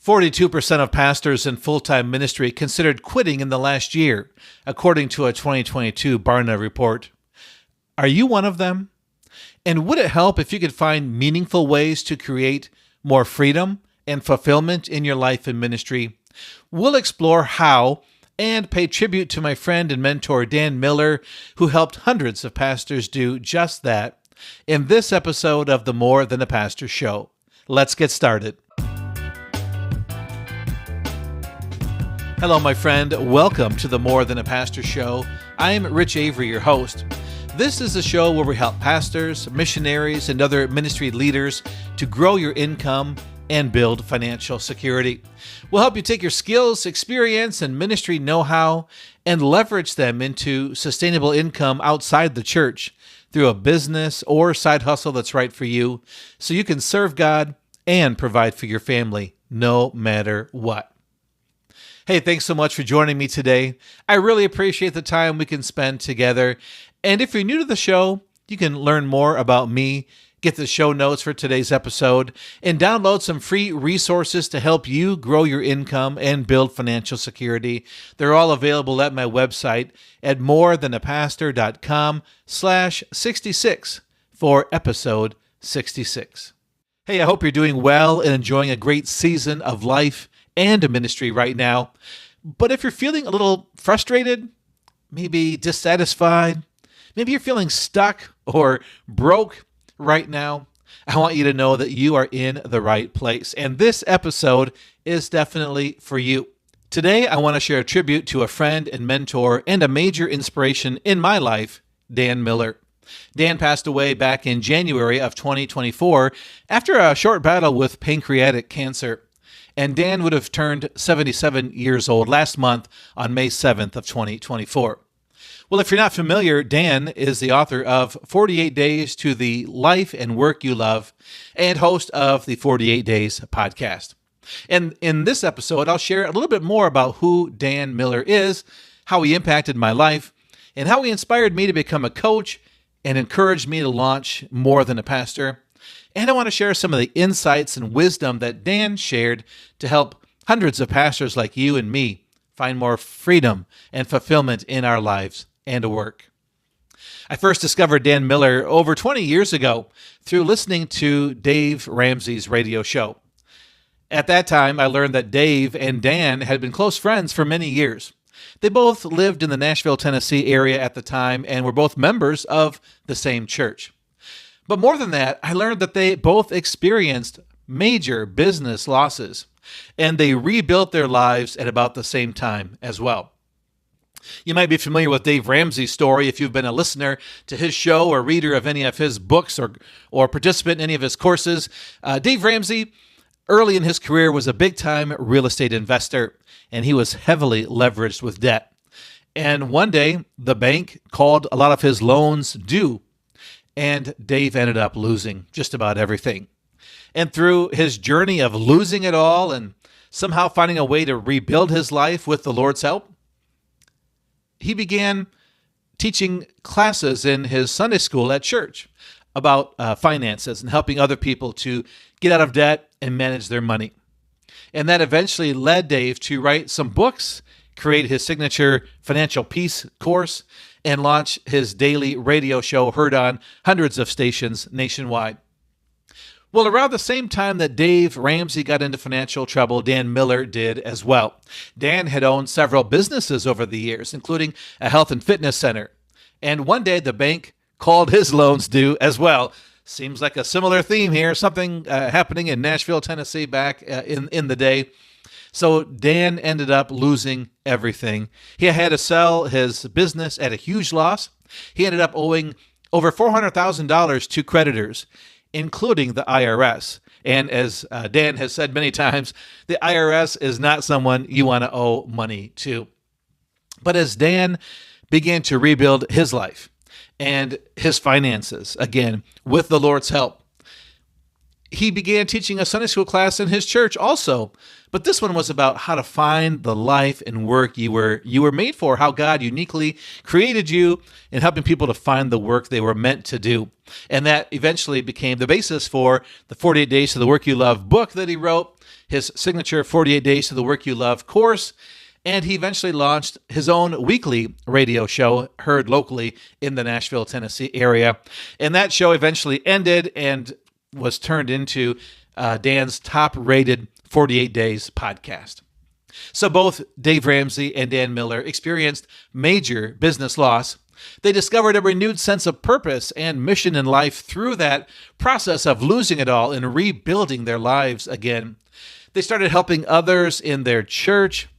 42% of pastors in full-time ministry considered quitting in the last year, according to a 2022 Barna report. Are you one of them? And would it help if you could find meaningful ways to create more freedom and fulfillment in your life and ministry? We'll explore how and pay tribute to my friend and mentor Dan Miller, who helped hundreds of pastors do just that, in this episode of the More Than a Pastor Show. Let's get started. Hello, my friend. Welcome to the More Than a Pastor Show. I'm Rich Avery, your host. This is a show where we help pastors, missionaries, and other ministry leaders to grow your income and build financial security. We'll help you take your skills, experience, and ministry know-how and leverage them into sustainable income outside the church through a business or side hustle that's right for you, so you can serve God and provide for your family no matter what. Hey, thanks so much for joining me today. I really appreciate the time we can spend together. And if you're new to the show, you can learn more about me, get the show notes for today's episode, and download some free resources to help you grow your income and build financial security. They're all available at my website at morethanapastor.com/66 for episode 66. Hey, I hope you're doing well and enjoying a great season of life and ministry right now. But if you're feeling a little frustrated, maybe dissatisfied, maybe you're feeling stuck or broke right now, I want you to know that you are in the right place. And this episode is definitely for you. Today, I want to share a tribute to a friend and mentor and a major inspiration in my life, Dan Miller. Dan passed away back in January of 2024 after a short battle with pancreatic cancer. And Dan would have turned 77 years old last month on May 7th of 2024. Well, if you're not familiar, Dan is the author of 48 Days to the Life and Work You Love and host of the 48 Days podcast. And in this episode, I'll share a little bit more about who Dan Miller is, how he impacted my life, and how he inspired me to become a coach and encouraged me to launch More Than a Pastor. And I want to share some of the insights and wisdom that Dan shared to help hundreds of pastors like you and me find more freedom and fulfillment in our lives and work. I first discovered Dan Miller over 20 years ago through listening to Dave Ramsey's radio show. At that time, I learned that Dave and Dan had been close friends for many years. They both lived in the Nashville, Tennessee area at the time and were both members of the same church. But more than that, I learned that they both experienced major business losses, and they rebuilt their lives at about the same time as well. You might be familiar with Dave Ramsey's story if you've been a listener to his show or reader of any of his books or participant in any of his courses. Dave Ramsey, early in his career, was a big-time real estate investor, and he was heavily leveraged with debt. And one day, the bank called a lot of his loans due, and Dave ended up losing just about everything. And through his journey of losing it all and somehow finding a way to rebuild his life with the Lord's help, he began teaching classes in his Sunday school at church about finances and helping other people to get out of debt and manage their money. And that eventually led Dave to write some books, create his signature Financial Peace course, and launch his daily radio show heard on hundreds of stations nationwide. Well, around the same time that Dave Ramsey got into financial trouble, Dan Miller did as well. Dan had owned several businesses over the years, including a health and fitness center. And one day the bank called his loans due as well. Seems like a similar theme here, something happening in Nashville, Tennessee back in the day. So Dan ended up losing everything. He had to sell his business at a huge loss. He ended up owing over $400,000 to creditors, including the IRS. And as Dan has said many times, the IRS is not someone you want to owe money to. But as Dan began to rebuild his life and his finances, again, with the Lord's help, he began teaching a Sunday school class in his church also. But this one was about how to find the life and work you were made for, how God uniquely created you and helping people to find the work they were meant to do. And that eventually became the basis for the 48 Days to the Work You Love book that he wrote, his signature 48 Days to the Work You Love course, and he eventually launched his own weekly radio show heard locally in the Nashville, Tennessee area. And that show eventually ended and was turned into Dan's top-rated 48 Days podcast. So both Dave Ramsey and Dan Miller experienced major business loss. They discovered a renewed sense of purpose and mission in life through that process of losing it all and rebuilding their lives again. They started helping others in their church,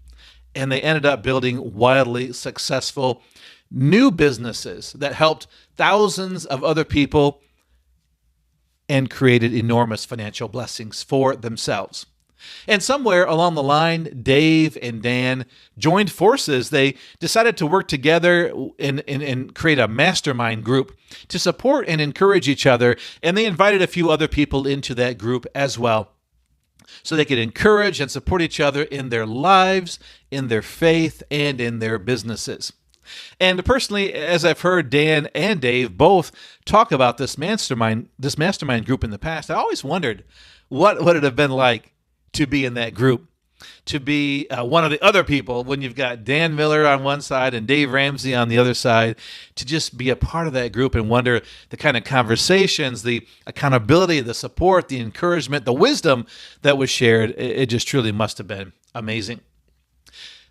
and they ended up building wildly successful new businesses that helped thousands of other people and created enormous financial blessings for themselves. And somewhere along the line, Dave and Dan joined forces. They decided to work together and create a mastermind group to support and encourage each other. And they invited a few other people into that group as well, so they could encourage and support each other in their lives, in their faith, and in their businesses. And personally, as I've heard Dan and Dave both talk about this mastermind group in the past, I always wondered what would it have been like to be in that group, to be one of the other people when you've got Dan Miller on one side and Dave Ramsey on the other side, to just be a part of that group and wonder the kind of conversations, the accountability, the support, the encouragement, the wisdom that was shared. It just truly must have been amazing.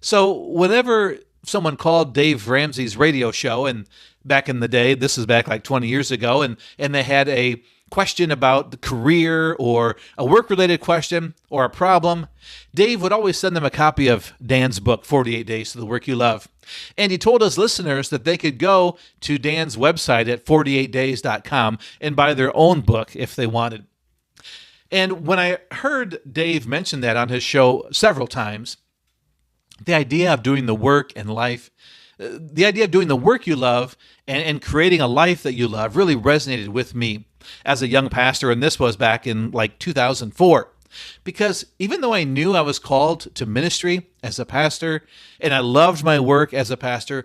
So whenever someone called Dave Ramsey's radio show, and back in the day, this is back like 20 years ago, and they had a question about the career or a work-related question or a problem, Dave would always send them a copy of Dan's book, 48 Days to the Work You Love. And he told his listeners that they could go to Dan's website at 48days.com and buy their own book if they wanted. And when I heard Dave mention that on his show several times, the idea of doing the work in life, the idea of doing the work you love and creating a life that you love really resonated with me as a young pastor, and this was back in like 2004. Because even though I knew I was called to ministry as a pastor, and I loved my work as a pastor,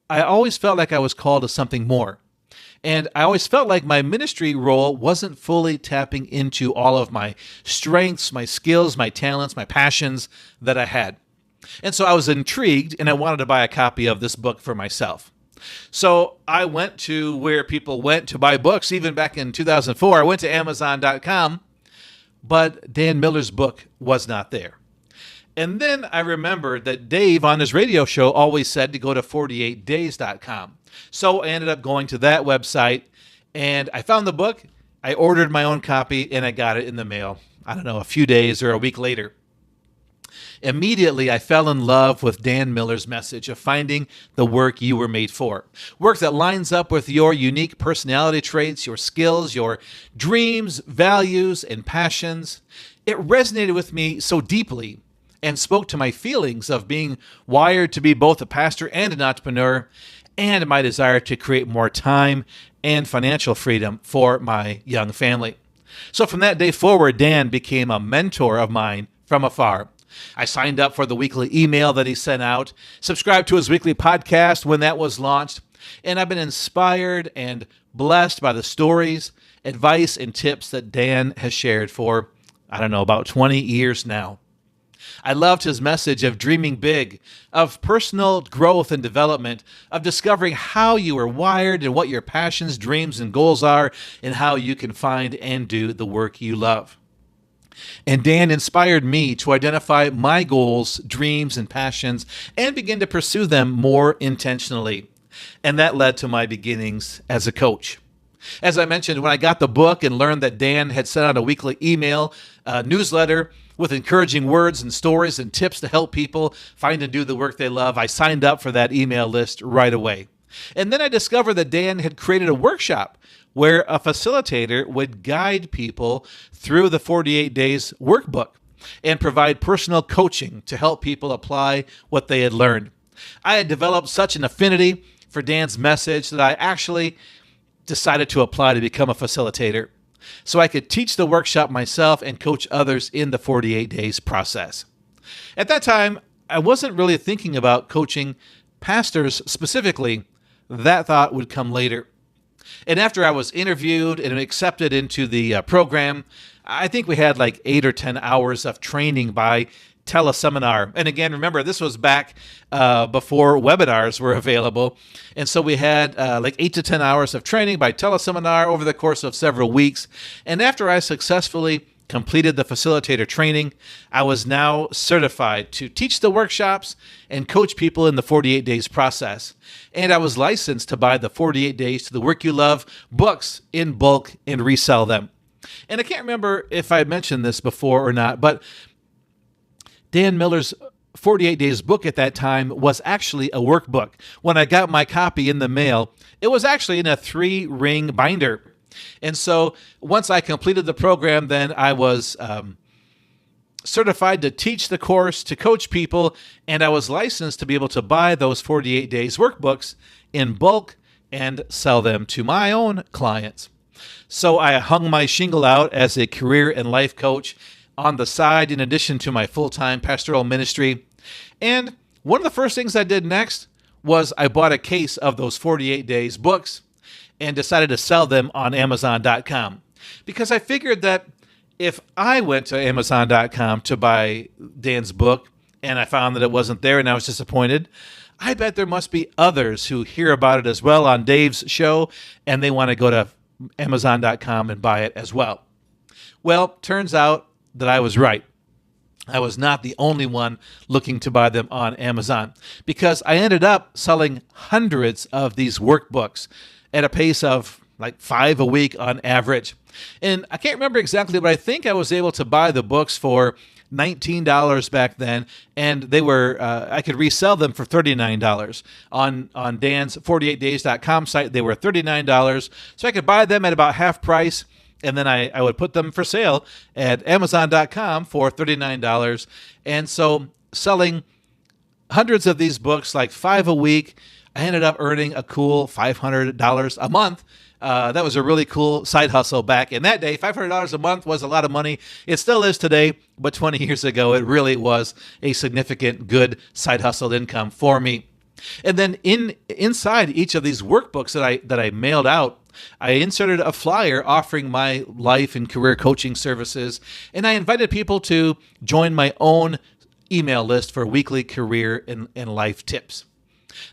I always felt like I was called to something more. And I always felt like my ministry role wasn't fully tapping into all of my strengths, my skills, my talents, my passions that I had. And so I was intrigued, and I wanted to buy a copy of this book for myself. So I went to where people went to buy books, even back in 2004. I went to Amazon.com, but Dan Miller's book was not there. And then I remembered that Dave on his radio show always said to go to 48days.com. So I ended up going to that website, and I found the book. I ordered my own copy, and I got it in the mail, I don't know, a few days or a week later. Immediately, I fell in love with Dan Miller's message of finding the work you were made for. Work that lines up with your unique personality traits, your skills, your dreams, values, and passions. It resonated with me so deeply and spoke to my feelings of being wired to be both a pastor and an entrepreneur, and my desire to create more time and financial freedom for my young family. So from that day forward, Dan became a mentor of mine from afar. I signed up for the weekly email that he sent out, subscribed to his weekly podcast when that was launched, and I've been inspired and blessed by the stories, advice, and tips that Dan has shared for, about 20 years now. I loved his message of dreaming big, of personal growth and development, of discovering how you are wired and what your passions, dreams, and goals are, and how you can find and do the work you love. And Dan inspired me to identify my goals, dreams, and passions and begin to pursue them more intentionally. And that led to my beginnings as a coach. As I mentioned, when I got the book and learned that Dan had sent out a weekly email, newsletter with encouraging words and stories and tips to help people find and do the work they love, I signed up for that email list right away. And then I discovered that Dan had created a workshop where a facilitator would guide people through the 48 Days workbook and provide personal coaching to help people apply what they had learned. I had developed such an affinity for Dan's message that I actually decided to apply to become a facilitator so I could teach the workshop myself and coach others in the 48 Days process. At that time, I wasn't really thinking about coaching pastors specifically. That thought would come later. And after I was interviewed and accepted into the program, I think we had like 8 or 10 hours of training by teleseminar. And again, remember, this was back before webinars were available. And so we had like 8 to 10 hours of training by teleseminar over the course of several weeks. And after I successfully completed the facilitator training, I was now certified to teach the workshops and coach people in the 48 days process. And I was licensed to buy the 48 Days to the Work You Love books in bulk and resell them. And I can't remember if I mentioned this before or not, but Dan Miller's 48 Days book at that time was actually a workbook. When I got my copy in the mail, it was actually in a 3-ring binder. And so once I completed the program, then I was certified to teach the course, to coach people, and I was licensed to be able to buy those 48 Days workbooks in bulk and sell them to my own clients. So I hung my shingle out as a career and life coach on the side in addition to my full-time pastoral ministry. And one of the first things I did next was I bought a case of those 48 Days books and decided to sell them on Amazon.com. Because I figured that if I went to Amazon.com to buy Dan's book and I found that it wasn't there and I was disappointed, I bet there must be others who hear about it as well on Dave's show and they want to go to Amazon.com and buy it as well. Well, turns out that I was right. I was not the only one looking to buy them on Amazon, because I ended up selling hundreds of these workbooks at a pace of like 5 a week on average. And I can't remember exactly, but I think I was able to buy the books for $19 back then, and they were I could resell them for $39 on Dan's 48days.com site. They were $39, so I could buy them at about half price, and then I would put them for sale at Amazon.com for $39. And so selling hundreds of these books, like 5 a week, I ended up earning a cool $500 a month. That was a really cool side hustle back in that day. $500 a month was a lot of money. It still is today, but 20 years ago, it really was a significant, good side hustle income for me. And then inside each of these workbooks that I mailed out, I inserted a flyer offering my life and career coaching services, and I invited people to join my own email list for weekly career and life tips.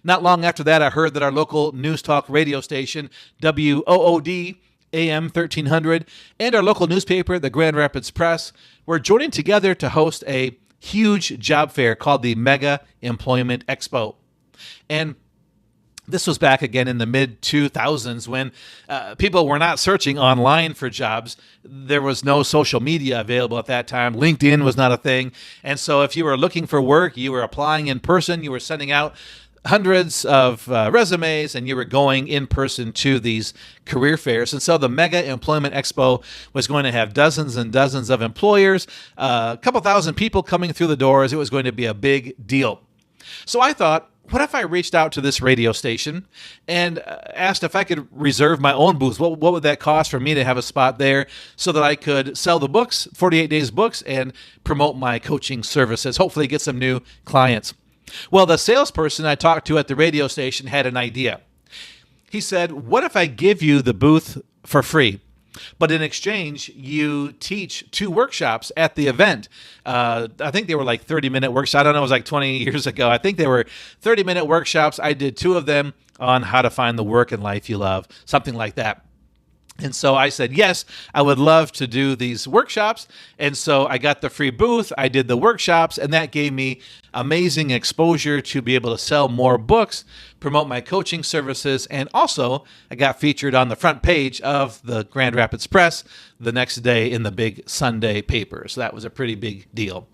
Not long after that, I heard that our local news talk radio station, WOOD AM 1300, and our local newspaper, the Grand Rapids Press, were joining together to host a huge job fair called the Mega Employment Expo. And this was back again in the mid-2000s when people were not searching online for jobs. There was no social media available at that time. LinkedIn was not a thing. And so if you were looking for work, you were applying in person, you were sending out hundreds of resumes, and you were going in person to these career fairs. And so the Mega Employment Expo was going to have dozens and dozens of employers, a couple thousand people coming through the doors. It was going to be a big deal. So I thought, what if I reached out to this radio station and asked if I could reserve my own booth? What would that cost for me to have a spot there so that I could sell the books, 48 Days books, and promote my coaching services, hopefully get some new clients? Well, the salesperson I talked to at the radio station had an idea. He said, what if I give you the booth for free, but in exchange, you teach 2 workshops at the event? I think they were like 30-minute workshops. I don't know, it was like 20 years ago. I think they were 30-minute workshops. I did 2 of them on how to find the work and life you love, something like that. And so I said, yes, I would love to do these workshops. And so I got the free booth, I did the workshops, and that gave me amazing exposure to be able to sell more books, promote my coaching services, and also I got featured on the front page of the Grand Rapids Press the next day in the big Sunday paper. So that was a pretty big deal.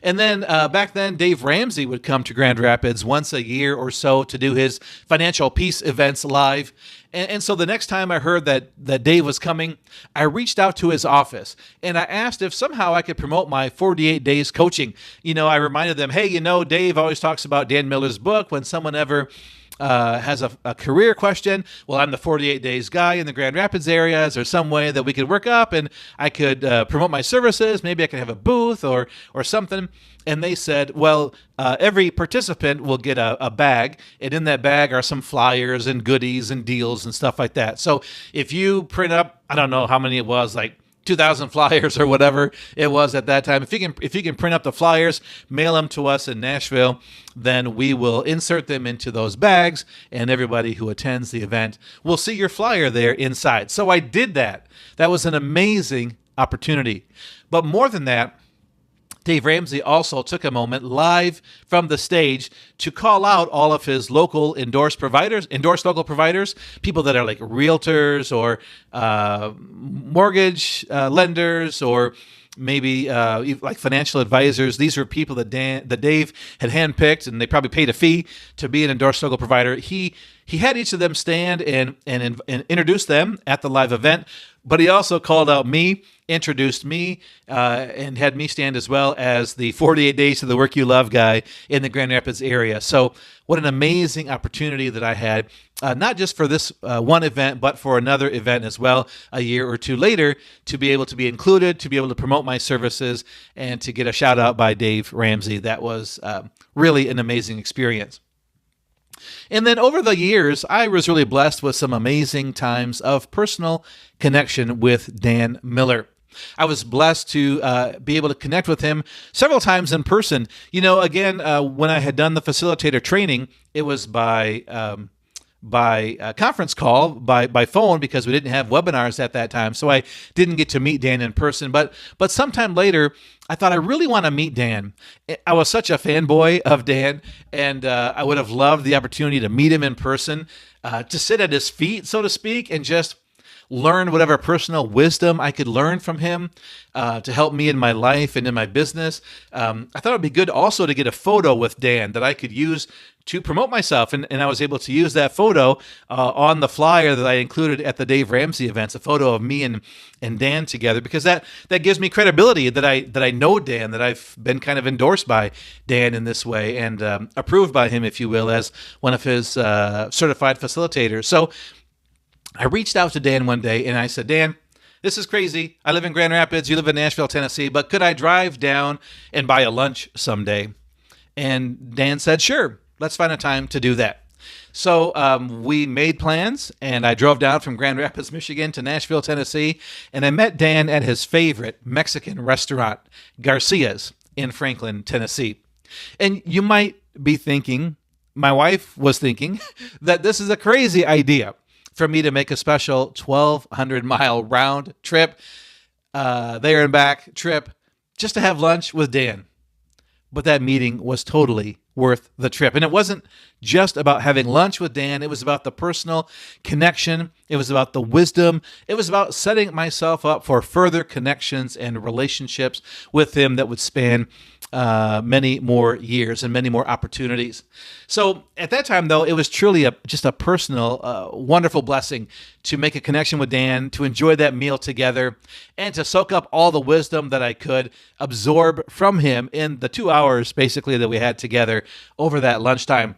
And then back then, Dave Ramsey would come to Grand Rapids once a year or so to do his financial peace events live. And so the next time I heard that Dave was coming, I reached out to his office and I asked if somehow I could promote my 48 Days coaching. I reminded them, hey, Dave always talks about Dan Miller's book when someone ever has a career question. Well, I'm the 48 Days guy in the Grand Rapids area. Is there some way that we could work up and I could promote my services? Maybe I could have a booth or something. And they said, well, every participant will get a bag, and in that bag are some flyers and goodies and deals and stuff like that. So if you print up, I don't know how many it was, like 2,000 flyers or whatever it was at that time. If you can print up the flyers, mail them to us in Nashville, then we will insert them into those bags, and everybody who attends the event will see your flyer there inside. So I did that. That was an amazing opportunity. But more than that, Dave Ramsey also took a moment live from the stage to call out all of his local endorsed local providers, people that are like realtors or mortgage lenders or maybe like financial advisors. These were people that Dave had handpicked, and they probably paid a fee to be an endorsed local provider. He had each of them stand and introduce them at the live event, but he also called out me, introduced me, and had me stand as well as the 48 Days to the Work You Love guy in the Grand Rapids area. So what an amazing opportunity that I had, not just for this one event, but for another event as well a year or two later, to be able to be included, to be able to promote my services, and to get a shout out by Dave Ramsey. That was really an amazing experience. And then over the years, I was really blessed with some amazing times of personal connection with Dan Miller. I was blessed to be able to connect with him several times in person. You know, again, when I had done the facilitator training, it was by conference call, by phone, because we didn't have webinars at that time. So I didn't get to meet Dan in person. But sometime later, I thought I really want to meet Dan. I was such a fanboy of Dan, and I would have loved the opportunity to meet him in person, to sit at his feet, so to speak, and just learn whatever personal wisdom I could learn from him to help me in my life and in my business. I thought it would be good also to get a photo with Dan that I could use to promote myself. And I was able to use that photo on the flyer that I included at the Dave Ramsey events, a photo of me and Dan together, because that gives me credibility that I know Dan, that I've been kind of endorsed by Dan in this way and approved by him, if you will, as one of his certified facilitators. So I reached out to Dan one day and I said, Dan, this is crazy. I live in Grand Rapids. You live in Nashville, Tennessee, but could I drive down and buy a lunch someday? And Dan said, sure, let's find a time to do that. So we made plans, and I drove down from Grand Rapids, Michigan to Nashville, Tennessee, and I met Dan at his favorite Mexican restaurant, Garcia's, in Franklin, Tennessee. And you might be thinking, my wife was thinking, that this is a crazy idea for me to make a special 1,200-mile round trip, there and back trip, just to have lunch with Dan. But that meeting was totally worth the trip. And it wasn't just about having lunch with Dan. It was about the personal connection. It was about the wisdom. It was about setting myself up for further connections and relationships with him that would span many more years and many more opportunities. So at that time, though, it was truly just a personal, wonderful blessing to make a connection with Dan, to enjoy that meal together, and to soak up all the wisdom that I could absorb from him in the 2 hours, basically, that we had together over that lunchtime.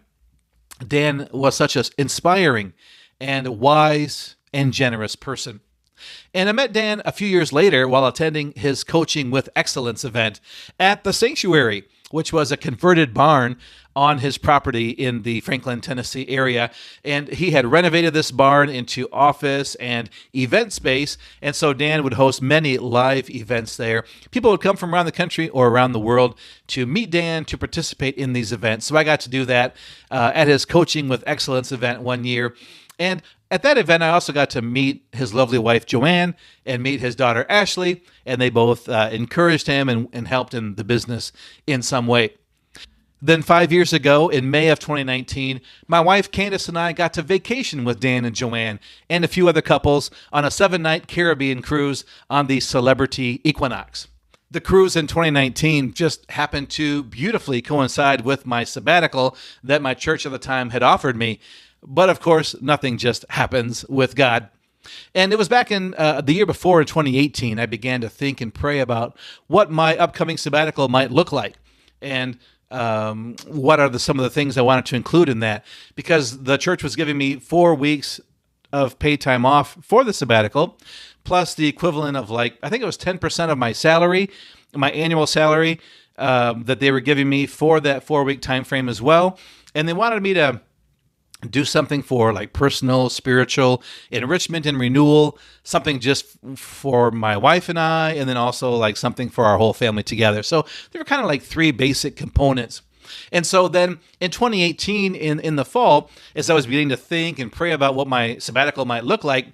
Dan was such an inspiring and wise and generous person. And I met Dan a few years later while attending his Coaching with Excellence event at the Sanctuary, which was a converted barn on his property in the Franklin, Tennessee area. And he had renovated this barn into office and event space. And so Dan would host many live events there. People would come from around the country or around the world to meet Dan, to participate in these events. So I got to do that at his Coaching with Excellence event one year. And at that event, I also got to meet his lovely wife, Joanne, and meet his daughter, Ashley, and they both encouraged him and helped in the business in some way. Then 5 years ago, in May of 2019, my wife, Candace, and I got to vacation with Dan and Joanne and a few other couples on a 7-night Caribbean cruise on the Celebrity Equinox. The cruise in 2019 just happened to beautifully coincide with my sabbatical that my church at the time had offered me. But of course, nothing just happens with God. And it was back in the year before, in 2018, I began to think and pray about what my upcoming sabbatical might look like. And what are some of the things I wanted to include in that? Because the church was giving me 4 weeks of paid time off for the sabbatical, plus the equivalent of I think it was 10% of my salary, my annual salary, that they were giving me for that 4-week time frame as well. And they wanted me to do something for like personal, spiritual enrichment and renewal, something just for my wife and I, and then also like something for our whole family together. So there were kind of like three basic components. And so then in 2018, in the fall, as I was beginning to think and pray about what my sabbatical might look like,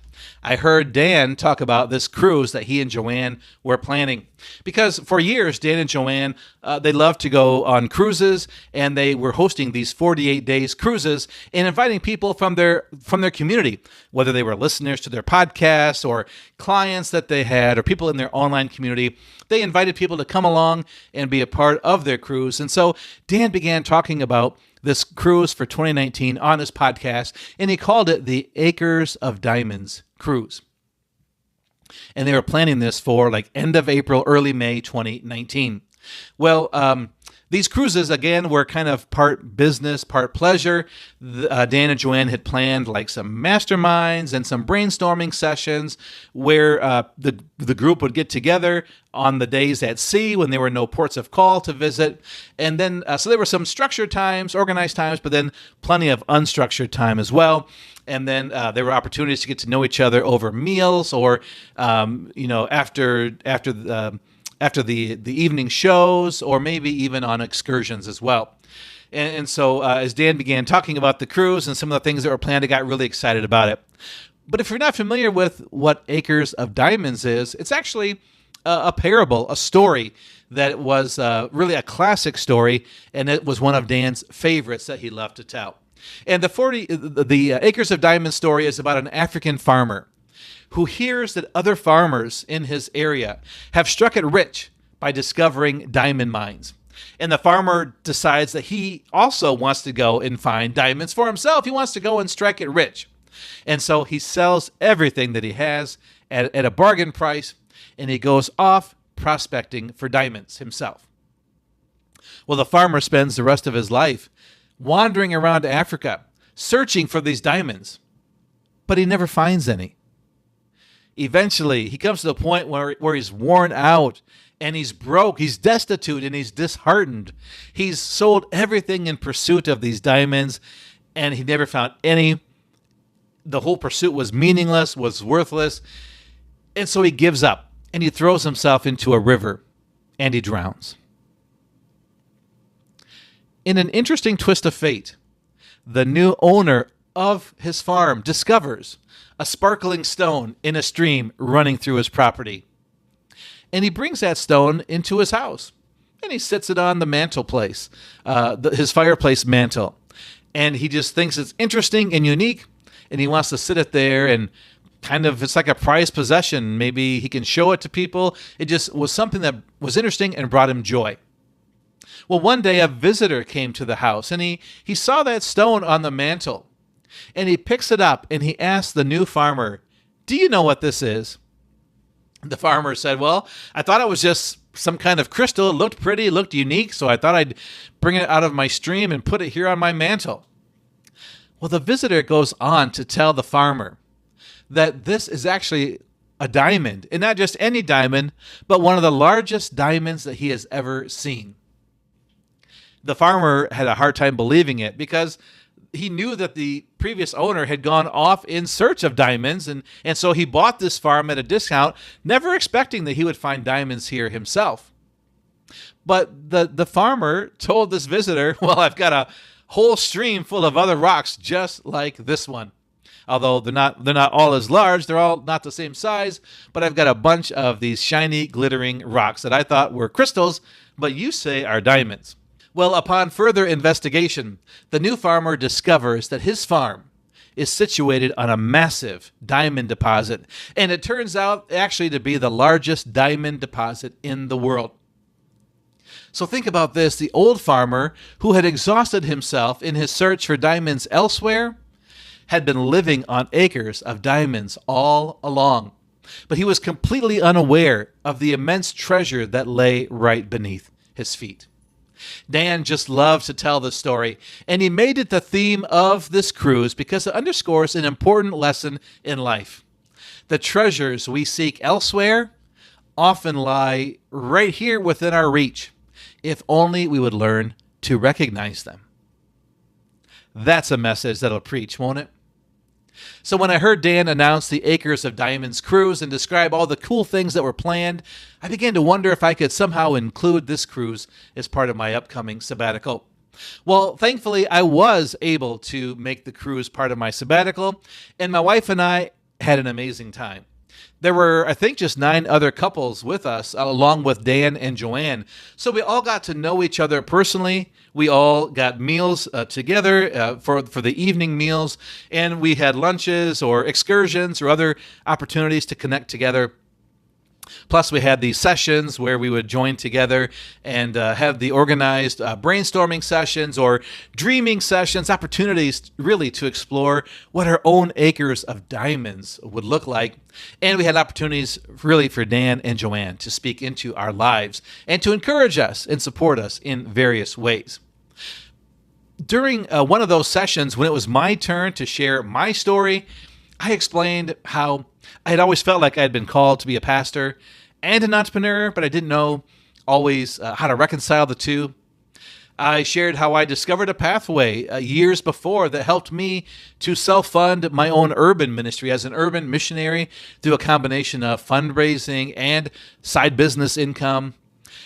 I heard Dan talk about this cruise that he and Joanne were planning. Because for years, Dan and Joanne, they loved to go on cruises, and they were hosting these 48 days cruises and inviting people from their community, whether they were listeners to their podcasts or clients that they had or people in their online community. They invited people to come along and be a part of their cruise. And so Dan began talking about this cruise for 2019 on his podcast, and he called it the Acres of Diamonds Cruise. And they were planning this for like end of April, early May 2019. Well, these cruises, again, were kind of part business, part pleasure. Dan and Joanne had planned like some masterminds and some brainstorming sessions where the group would get together on the days at sea when there were no ports of call to visit. And then, so there were some structured times, organized times, but then plenty of unstructured time as well. And then there were opportunities to get to know each other over meals or, after the evening shows, or maybe even on excursions as well. And so as Dan began talking about the cruise and some of the things that were planned, I got really excited about it. But if you're not familiar with what Acres of Diamonds is, it's actually a parable, a story that was really a classic story, and it was one of Dan's favorites that he loved to tell. And the Acres of Diamonds story is about an African farmer who hears that other farmers in his area have struck it rich by discovering diamond mines. And the farmer decides that he also wants to go and find diamonds for himself. He wants to go and strike it rich. And so he sells everything that he has at a bargain price, and he goes off prospecting for diamonds himself. Well, the farmer spends the rest of his life wandering around Africa, searching for these diamonds, but he never finds any. Eventually, he comes to the point where he's worn out and he's broke, he's destitute, and he's disheartened. He's sold everything in pursuit of these diamonds, and he never found any. The whole pursuit was meaningless, was worthless, and so he gives up, and he throws himself into a river, and he drowns. In an interesting twist of fate, the new owner of his farm discovers a sparkling stone in a stream running through his property. And he brings that stone into his house, and he sits it on the mantelpiece, his fireplace mantle. And he just thinks it's interesting and unique, and he wants to sit it there and kind of, it's like a prized possession. Maybe he can show it to people. It just was something that was interesting and brought him joy. Well, one day a visitor came to the house, and he saw that stone on the mantle. And he picks it up and he asks the new farmer, "Do you know what this is?" The farmer said, "Well, I thought it was just some kind of crystal. It looked pretty, it looked unique, so I thought I'd bring it out of my stream and put it here on my mantle." Well, the visitor goes on to tell the farmer that this is actually a diamond, and not just any diamond, but one of the largest diamonds that he has ever seen. The farmer had a hard time believing it because he knew that the previous owner had gone off in search of diamonds, and so he bought this farm at a discount, never expecting that he would find diamonds here himself. But the farmer told this visitor, "Well, I've got a whole stream full of other rocks just like this one. Although they're not all as large, they're all not the same size, but I've got a bunch of these shiny, glittering rocks that I thought were crystals, but you say are diamonds." Well, upon further investigation, the new farmer discovers that his farm is situated on a massive diamond deposit, and it turns out actually to be the largest diamond deposit in the world. So think about this. The old farmer, who had exhausted himself in his search for diamonds elsewhere, had been living on acres of diamonds all along, but he was completely unaware of the immense treasure that lay right beneath his feet. Dan just loves to tell this story, and he made it the theme of this cruise because it underscores an important lesson in life. The treasures we seek elsewhere often lie right here within our reach, if only we would learn to recognize them. That's a message that'll preach, won't it? So when I heard Dan announce the Acres of Diamonds cruise and describe all the cool things that were planned, I began to wonder if I could somehow include this cruise as part of my upcoming sabbatical. Well, thankfully, I was able to make the cruise part of my sabbatical, and my wife and I had an amazing time. There were, I think, just 9 other couples with us, along with Dan and Joanne. So we all got to know each other personally. We all got meals together for the evening meals, and we had lunches or excursions or other opportunities to connect together. Plus, we had these sessions where we would join together and have the organized brainstorming sessions or dreaming sessions, opportunities really to explore what our own acres of diamonds would look like. And we had opportunities really for Dan and Joanne to speak into our lives and to encourage us and support us in various ways. During one of those sessions, when it was my turn to share my story, I explained how I had always felt like I had been called to be a pastor and an entrepreneur, but I didn't know always how to reconcile the two. I shared how I discovered a pathway years before that helped me to self-fund my own urban ministry as an urban missionary through a combination of fundraising and side business income.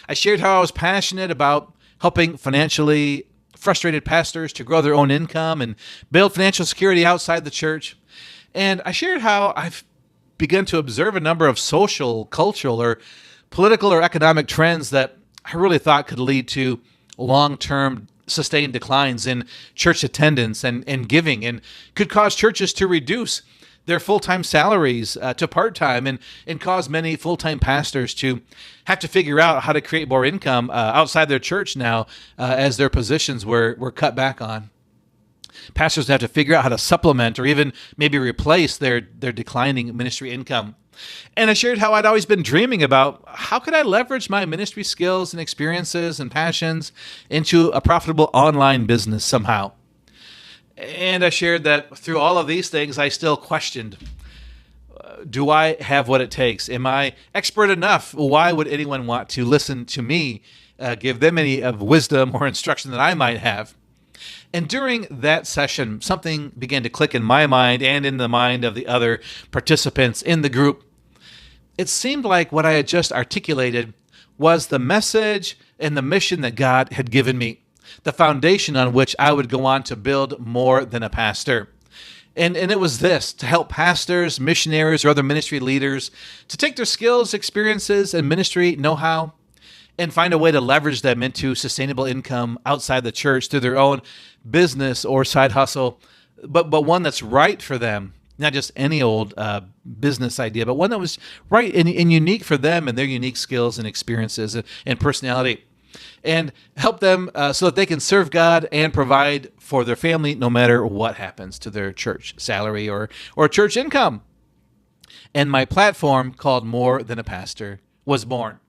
I shared how I was passionate about helping financially frustrated pastors to grow their own income and build financial security outside the church. And I shared how I've begun to observe a number of social, cultural, or political or economic trends that I really thought could lead to long-term sustained declines in church attendance and giving, and could cause churches to reduce their full-time salaries to part-time and cause many full-time pastors to have to figure out how to create more income outside their church now as their positions were cut back on. Pastors have to figure out how to supplement or even maybe replace their declining ministry income. And I shared how I'd always been dreaming about how could I leverage my ministry skills and experiences and passions into a profitable online business somehow. And I shared that through all of these things, I still questioned, do I have what it takes? Am I expert enough? Why would anyone want to listen to me, give them any of wisdom or instruction that I might have? And during that session, something began to click in my mind and in the mind of the other participants in the group. It seemed like what I had just articulated was the message and the mission that God had given me, the foundation on which I would go on to build more than a pastor. And it was this, to help pastors, missionaries, or other ministry leaders to take their skills, experiences, and ministry know-how and find a way to leverage them into sustainable income outside the church through their own business or side hustle, but one that's right for them, not just any old business idea, but one that was right and unique for them and their unique skills and experiences and personality, and help them so that they can serve God and provide for their family no matter what happens to their church salary or church income. And my platform, called More Than a Pastor, was born.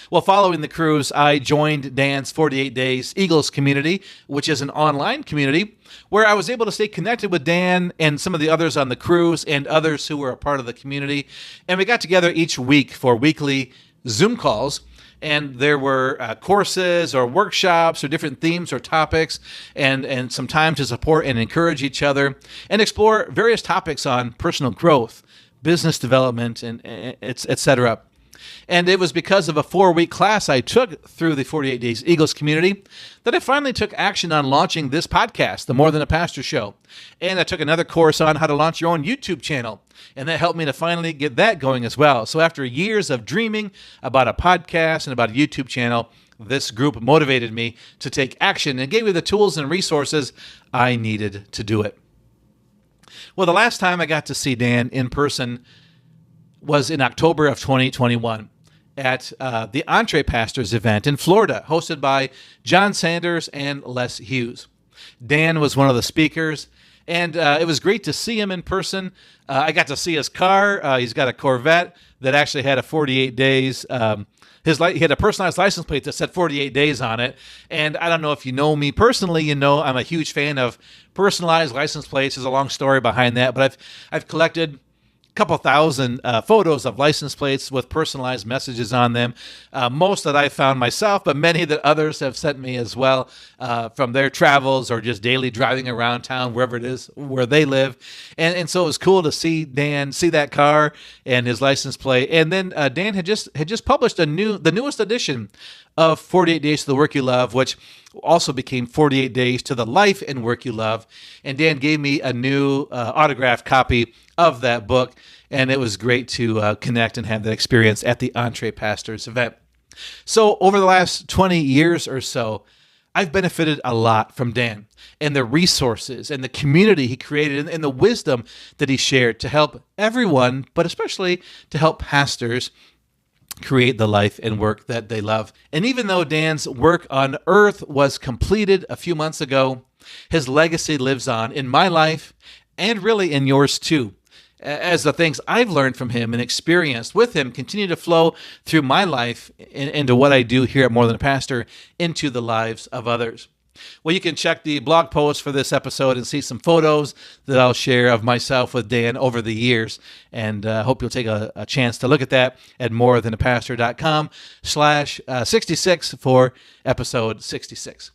Well, following the cruise, I joined Dan's 48 Days Eagles community, which is an online community where I was able to stay connected with Dan and some of the others on the cruise and others who were a part of the community. And we got together each week for weekly Zoom calls. And there were courses or workshops or different themes or topics and some time to support and encourage each other and explore various topics on personal growth, business development, and et cetera. And it was because of a 4-week class I took through the 48 Days Eagles community that I finally took action on launching this podcast, the More Than a Pastor Show. And I took another course on how to launch your own YouTube channel. And that helped me to finally get that going as well. So after years of dreaming about a podcast and about a YouTube channel, this group motivated me to take action and gave me the tools and resources I needed to do it. Well, the last time I got to see Dan in person was in October of 2021 at the Entre Pastors event in Florida, hosted by John Sanders and Les Hughes. Dan was one of the speakers, and it was great to see him in person. I got to see his car. He's got a Corvette that actually had a 48 days. He had a personalized license plate that said 48 days on it. And I don't know if you know me personally, you know I'm a huge fan of personalized license plates. There's a long story behind that, but I've collected couple thousand photos of license plates with personalized messages on them. Most that I found myself, but many that others have sent me as well from their travels or just daily driving around town, wherever it is where they live. And so it was cool to see Dan see that car and his license plate. And then Dan had just published the newest edition of 48 Days to the Work You Love, which also became 48 Days to the Life and Work You Love. And Dan gave me a new autographed copy of that book, and it was great to connect and have that experience at the Entree Pastors event. So over the last 20 years or so, I've benefited a lot from Dan and the resources and the community he created and the wisdom that he shared to help everyone, but especially to help pastors create the life and work that they love. And even though Dan's work on earth was completed a few months ago, his legacy lives on in my life and really in yours too, as the things I've learned from him and experienced with him continue to flow through my life and into what I do here at More Than a Pastor into the lives of others. Well, you can check the blog post for this episode and see some photos that I'll share of myself with Dan over the years. And I hope you'll take a chance to look at that at morethanapastor.com/66 for episode 66.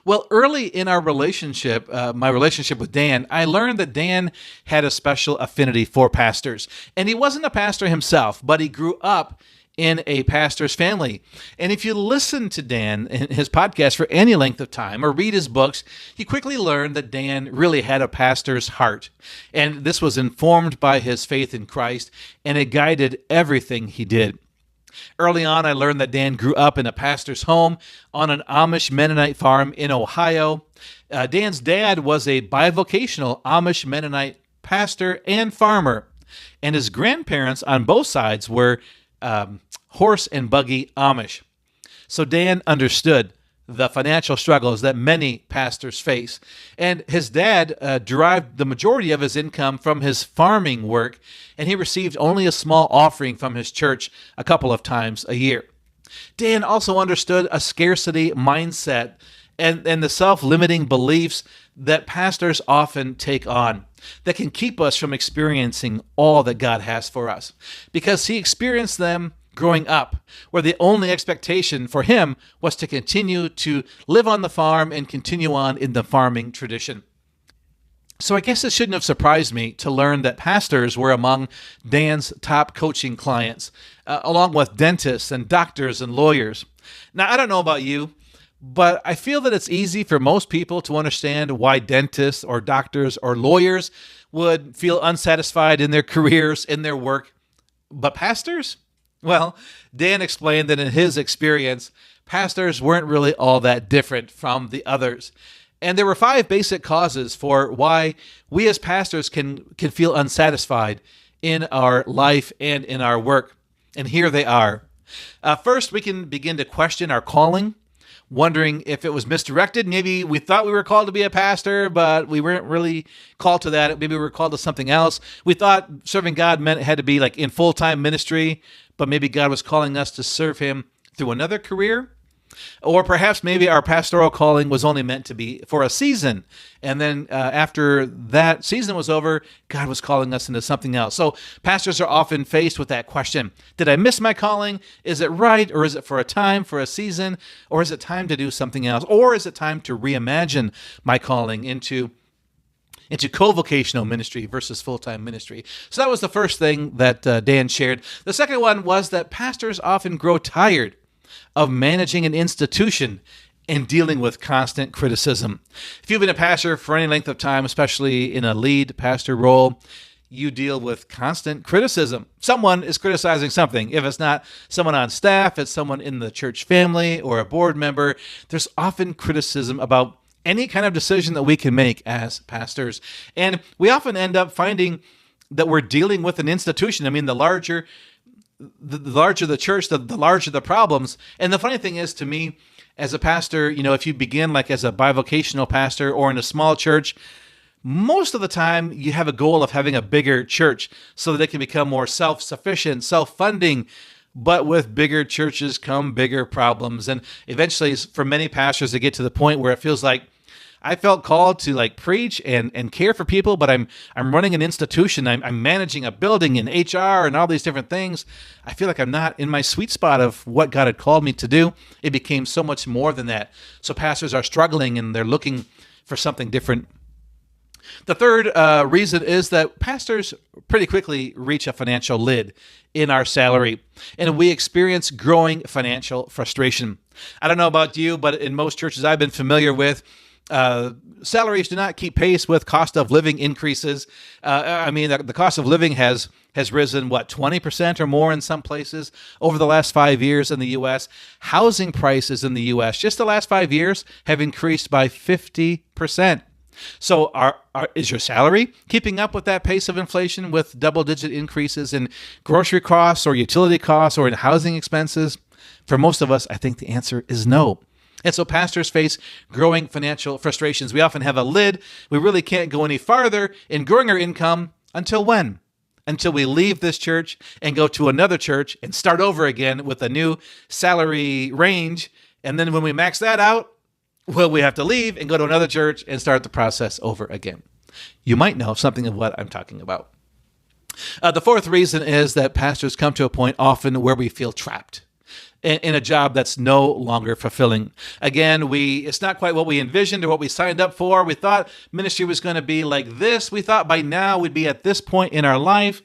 Well, early in our relationship, my relationship with Dan, I learned that Dan had a special affinity for pastors. And he wasn't a pastor himself, but he grew up in a pastor's family. And if you listen to Dan in his podcast for any length of time or read his books, you quickly learn that Dan really had a pastor's heart. And this was informed by his faith in Christ, and it guided everything he did. Early on, I learned that Dan grew up in a pastor's home on an Amish Mennonite farm in Ohio. Dan's dad was a bivocational Amish Mennonite pastor and farmer, and his grandparents on both sides were horse and buggy Amish. So Dan understood the financial struggles that many pastors face. And his dad derived the majority of his income from his farming work, and he received only a small offering from his church a couple of times a year. Dan also understood a scarcity mindset and the self-limiting beliefs that pastors often take on that can keep us from experiencing all that God has for us, because he experienced them growing up, where the only expectation for him was to continue to live on the farm and continue on in the farming tradition. So I guess it shouldn't have surprised me to learn that pastors were among Dan's top coaching clients, along with dentists and doctors and lawyers. Now, I don't know about you, but I feel that it's easy for most people to understand why dentists or doctors or lawyers would feel unsatisfied in their careers, in their work. But pastors? Well, Dan explained that in his experience, pastors weren't really all that different from the others. And there were 5 basic causes for why we as pastors can feel unsatisfied in our life and in our work. And here they are. First, we can begin to question our calling, wondering if it was misdirected. Maybe we thought we were called to be a pastor, but we weren't really called to that. Maybe we were called to something else. We thought serving God meant it had to be like in full-time ministry, but maybe God was calling us to serve him through another career. Or perhaps maybe our pastoral calling was only meant to be for a season. And then after that season was over, God was calling us into something else. So pastors are often faced with that question. Did I miss my calling? Is it right? Or is it for a time, for a season? Or is it time to do something else? Or is it time to reimagine my calling into co-vocational ministry versus full-time ministry? So that was the first thing that Dan shared. The second one was that pastors often grow tired of managing an institution and dealing with constant criticism. If you've been a pastor for any length of time, especially in a lead pastor role, you deal with constant criticism. Someone is criticizing something. If it's not someone on staff, it's someone in the church family or a board member. There's often criticism about any kind of decision that we can make as pastors. And we often end up finding that we're dealing with an institution. I mean, the larger the church, the larger the problems. And the funny thing is, to me, as a pastor, if you begin like as a bivocational pastor or in a small church, most of the time you have a goal of having a bigger church so that it can become more self-sufficient, self-funding. But with bigger churches come bigger problems. And eventually, for many pastors, they get to the point where it feels like, I felt called to like preach and care for people, but I'm running an institution. I'm managing a building in HR and all these different things. I feel like I'm not in my sweet spot of what God had called me to do. It became so much more than that. So pastors are struggling and they're looking for something different. The third reason is that pastors pretty quickly reach a financial lid in our salary, and we experience growing financial frustration. I don't know about you, but in most churches I've been familiar with, salaries do not keep pace with cost of living increases. The cost of living has risen, 20% or more in some places over the last 5 years in the U.S. Housing prices in the U.S. just the last 5 years have increased by 50%. So is your salary keeping up with that pace of inflation with double-digit increases in grocery costs or utility costs or in housing expenses? For most of us, I think the answer is no. And so pastors face growing financial frustrations. We often have a lid. We really can't go any farther in growing our income until when? Until we leave this church and go to another church and start over again with a new salary range. And then when we max that out, well, we have to leave and go to another church and start the process over again. You might know something of what I'm talking about. The fourth reason is that pastors come to a point often where we feel trapped in a job that's no longer fulfilling. Again, it's not quite what we envisioned or what we signed up for. We thought ministry was going to be like this. We thought by now we'd be at this point in our life.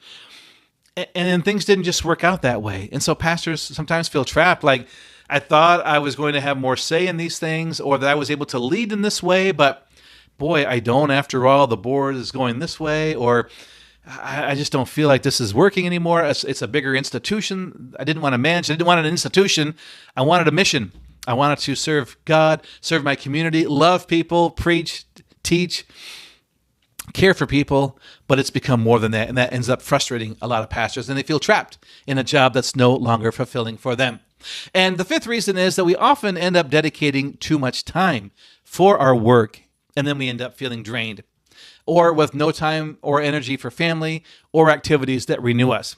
And then things didn't just work out that way. And so pastors sometimes feel trapped, like, I thought I was going to have more say in these things or that I was able to lead in this way, but boy, I don't after all. The board is going this way, or I just don't feel like this is working anymore. It's a bigger institution. I didn't want to manage. I didn't want an institution. I wanted a mission. I wanted to serve God, serve my community, love people, preach, teach, care for people, but it's become more than that, and that ends up frustrating a lot of pastors, and they feel trapped in a job that's no longer fulfilling for them. And the fifth reason is that we often end up dedicating too much time for our work, and then we end up feeling drained, or with no time or energy for family or activities that renew us.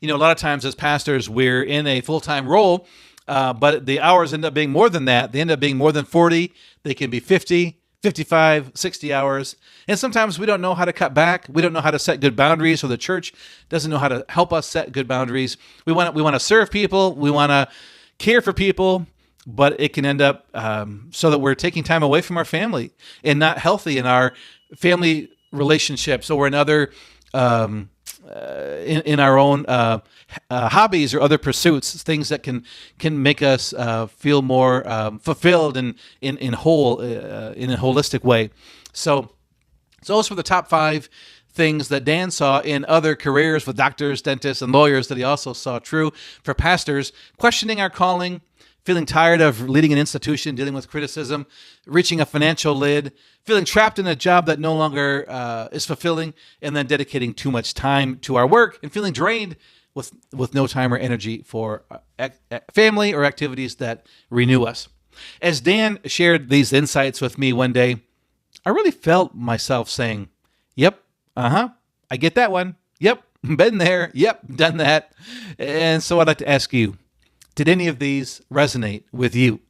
A lot of times as pastors, we're in a full-time role, but the hours end up being more than that. They end up being more than 40. They can be 50, 55, 60 hours. And sometimes we don't know how to cut back. We don't know how to set good boundaries, or the church doesn't know how to help us set good boundaries. We want to serve people. We want to care for people, but it can end up so that we're taking time away from our family and not healthy in our family relationships or in other in our own hobbies or other pursuits, things that can make us feel more fulfilled and in a holistic way. So those were the top 5 things that Dan saw in other careers with doctors, dentists, and lawyers that he also saw true for pastors: questioning our calling, feeling tired of leading an institution, dealing with criticism, reaching a financial lid, feeling trapped in a job that no longer is fulfilling, and then dedicating too much time to our work and feeling drained with no time or energy for family or activities that renew us. As Dan shared these insights with me one day, I really felt myself saying, yep, I get that one. Yep, been there. Yep, done that. And so I'd like to ask you, did any of these resonate with you?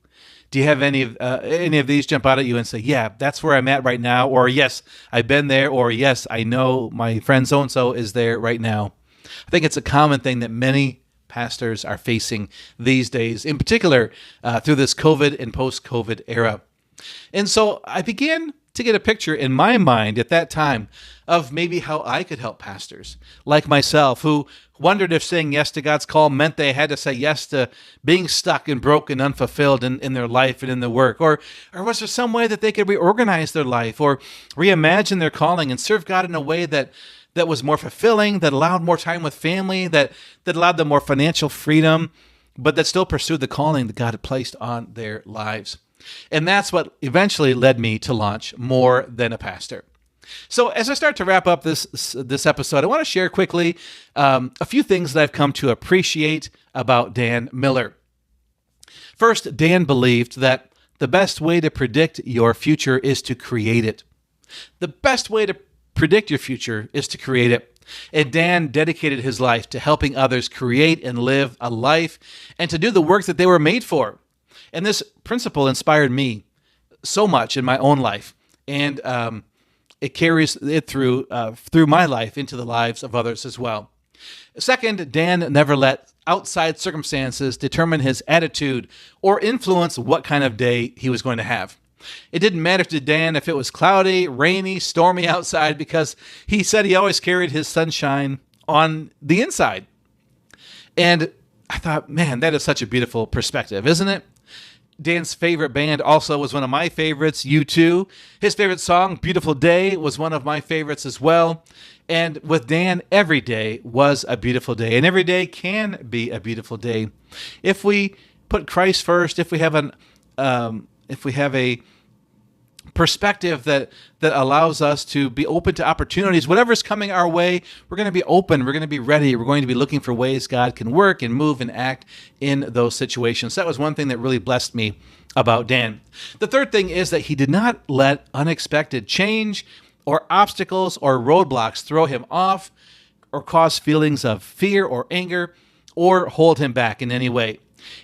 Do you have any of these jump out at you and say, yeah, that's where I'm at right now, or yes, I've been there, or yes, I know my friend so-and-so is there right now? I think it's a common thing that many pastors are facing these days, in particular through this COVID and post-COVID era. And so I began to get a picture in my mind at that time of maybe how I could help pastors like myself who wondered if saying yes to God's call meant they had to say yes to being stuck and broken, unfulfilled in their life and in their work. Or was there some way that they could reorganize their life or reimagine their calling and serve God in a way that was more fulfilling, that allowed more time with family, that allowed them more financial freedom, but that still pursued the calling that God had placed on their lives. And that's what eventually led me to launch More Than a Pastor. So as I start to wrap up this episode, I want to share quickly a few things that I've come to appreciate about Dan Miller. First, Dan believed that the best way to predict your future is to create it. The best way to predict your future is to create it. And Dan dedicated his life to helping others create and live a life and to do the work that they were made for. And this principle inspired me so much in my own life. and it carries it through my life into the lives of others as well. Second, Dan never let outside circumstances determine his attitude or influence what kind of day he was going to have. It didn't matter to Dan if it was cloudy, rainy, stormy outside, because he said he always carried his sunshine on the inside. And I thought, man, that is such a beautiful perspective, isn't it? Dan's favorite band also was one of my favorites, U2. His favorite song, Beautiful Day, was one of my favorites as well. And with Dan, every day was a beautiful day, and every day can be a beautiful day if we put Christ first. If we have a perspective that allows us to be open to opportunities, whatever's coming our way, we're going to be open. We're going to be ready. We're going to be looking for ways God can work and move and act in those situations. That was one thing that really blessed me about Dan. The third thing is that he did not let unexpected change or obstacles or roadblocks throw him off or cause feelings of fear or anger or hold him back in any way.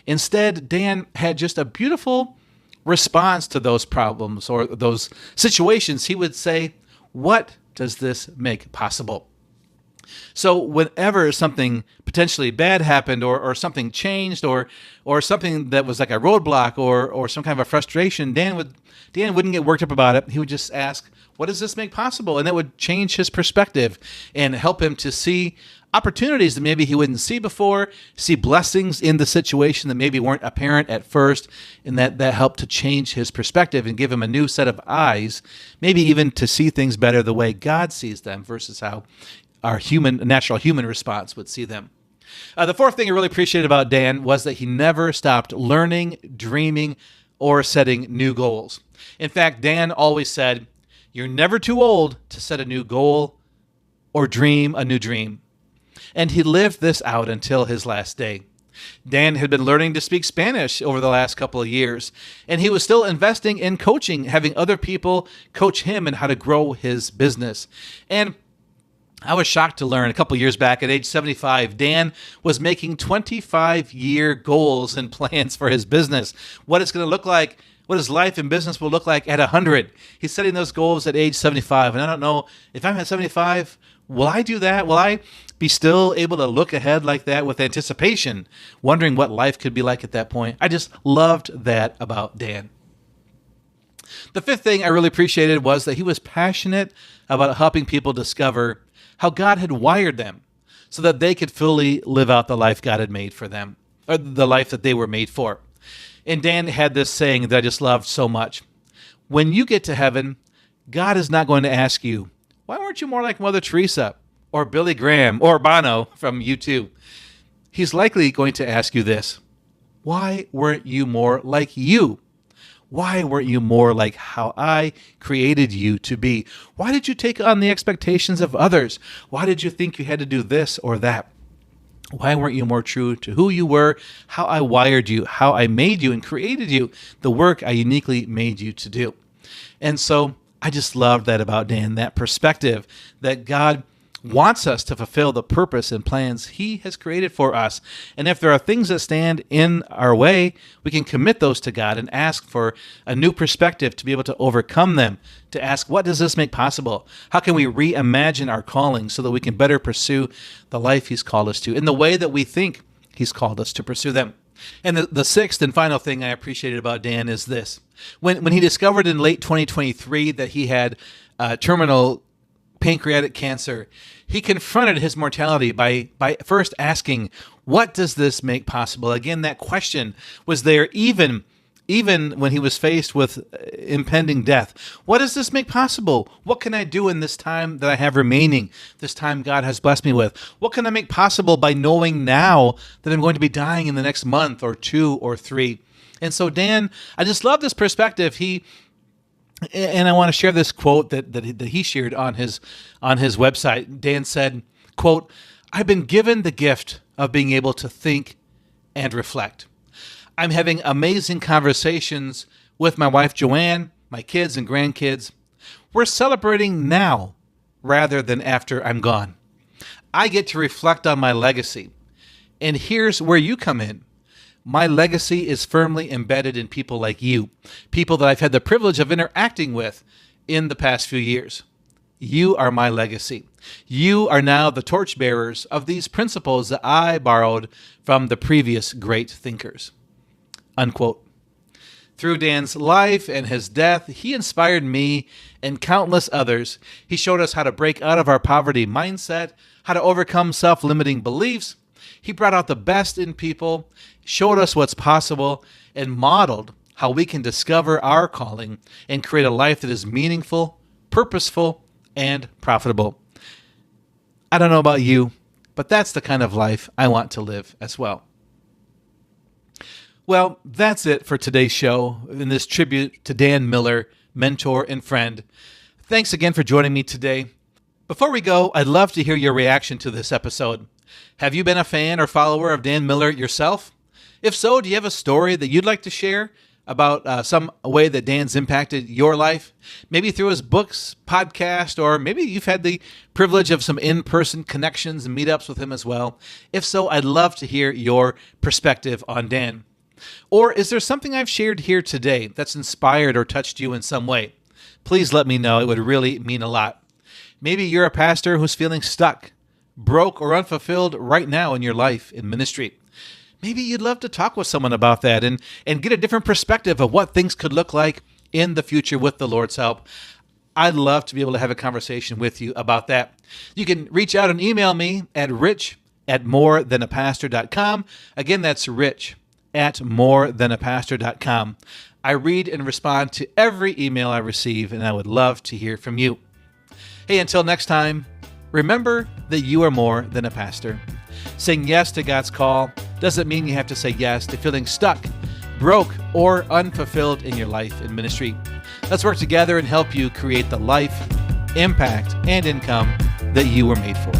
Instead, Dan had just a beautiful response to those problems or those situations. He would say, what does this make possible? So whenever something potentially bad happened or something changed or something that was like a roadblock or some kind of a frustration, Dan wouldn't get worked up about it. He would just ask, what does this make possible? And that would change his perspective and help him to see opportunities that maybe he wouldn't see before, see blessings in the situation that maybe weren't apparent at first, and that helped to change his perspective and give him a new set of eyes, maybe even to see things better the way God sees them versus how our natural human response would see them. The fourth thing I really appreciated about Dan was that he never stopped learning, dreaming, or setting new goals. In fact, Dan always said, you're never too old to set a new goal or dream a new dream. And he lived this out until his last day. Dan had been learning to speak Spanish over the last couple of years, and he was still investing in coaching, having other people coach him in how to grow his business. And I was shocked to learn a couple years back at age 75, Dan was making 25-year goals and plans for his business, what it's going to look like, what his life and business will look like at 100. He's setting those goals at age 75. And I don't know, if I'm at 75, will I do that? Will I be still able to look ahead like that with anticipation, wondering what life could be like at that point? I just loved that about Dan. The fifth thing I really appreciated was that he was passionate about helping people discover how God had wired them so that they could fully live out the life God had made for them, or the life that they were made for. And Dan had this saying that I just loved so much. When you get to heaven, God is not going to ask you, why weren't you more like Mother Teresa or Billy Graham or Barna from U2? He's likely going to ask you this, why weren't you more like you? Why weren't you more like how I created you to be? Why did you take on the expectations of others? Why did you think you had to do this or that? Why weren't you more true to who you were, how I wired you, how I made you and created you, the work I uniquely made you to do? And so I just loved that about Dan, that perspective that God wants us to fulfill the purpose and plans He has created for us. And if there are things that stand in our way, we can commit those to God and ask for a new perspective to be able to overcome them, to ask, what does this make possible? How can we reimagine our calling so that we can better pursue the life He's called us to in the way that we think He's called us to pursue them? And the sixth and final thing I appreciated about Dan is this. When he discovered in late 2023 that he had terminal pancreatic cancer, he confronted his mortality by first asking, what does this make possible? Again, that question was there even when he was faced with impending death. What does this make possible? What can I do in this time that I have remaining, this time God has blessed me with? What can I make possible by knowing now that I'm going to be dying in the next month or 2 or 3? And so Dan, I just love this perspective. And I want to share this quote that he shared on his website. Dan said, quote, I've been given the gift of being able to think and reflect. I'm having amazing conversations with my wife, Joanne, my kids and grandkids. We're celebrating now rather than after I'm gone. I get to reflect on my legacy. And here's where you come in. My legacy is firmly embedded in people like you, people that I've had the privilege of interacting with in the past few years. You are my legacy. You are now the torchbearers of these principles that I borrowed from the previous great thinkers." Unquote. Through Dan's life and his death, he inspired me and countless others. He showed us how to break out of our poverty mindset, how to overcome self-limiting beliefs. He brought out the best in people, showed us what's possible, and modeled how we can discover our calling and create a life that is meaningful, purposeful, and profitable. I don't know about you, but that's the kind of life I want to live as well. Well, that's it for today's show in this tribute to Dan Miller, mentor and friend. Thanks again for joining me today. Before we go, I'd love to hear your reaction to this episode. Have you been a fan or follower of Dan Miller yourself? If so, do you have a story that you'd like to share about some way that Dan's impacted your life? Maybe through his books, podcast, or maybe you've had the privilege of some in-person connections and meetups with him as well. If so, I'd love to hear your perspective on Dan. Or is there something I've shared here today that's inspired or touched you in some way? Please let me know. It would really mean a lot. Maybe you're a pastor who's feeling stuck, broke, or unfulfilled right now in your life in ministry. Maybe you'd love to talk with someone about that and get a different perspective of what things could look like in the future with the Lord's help. I'd love to be able to have a conversation with you about that. You can reach out and email me at rich@morethanapastor.com. Again, that's rich@morethanapastor.com. I read and respond to every email I receive, and I would love to hear from you. Hey, until next time, remember that you are more than a pastor. Saying yes to God's call doesn't mean you have to say yes to feeling stuck, broke, or unfulfilled in your life and ministry. Let's work together and help you create the life, impact, and income that you were made for.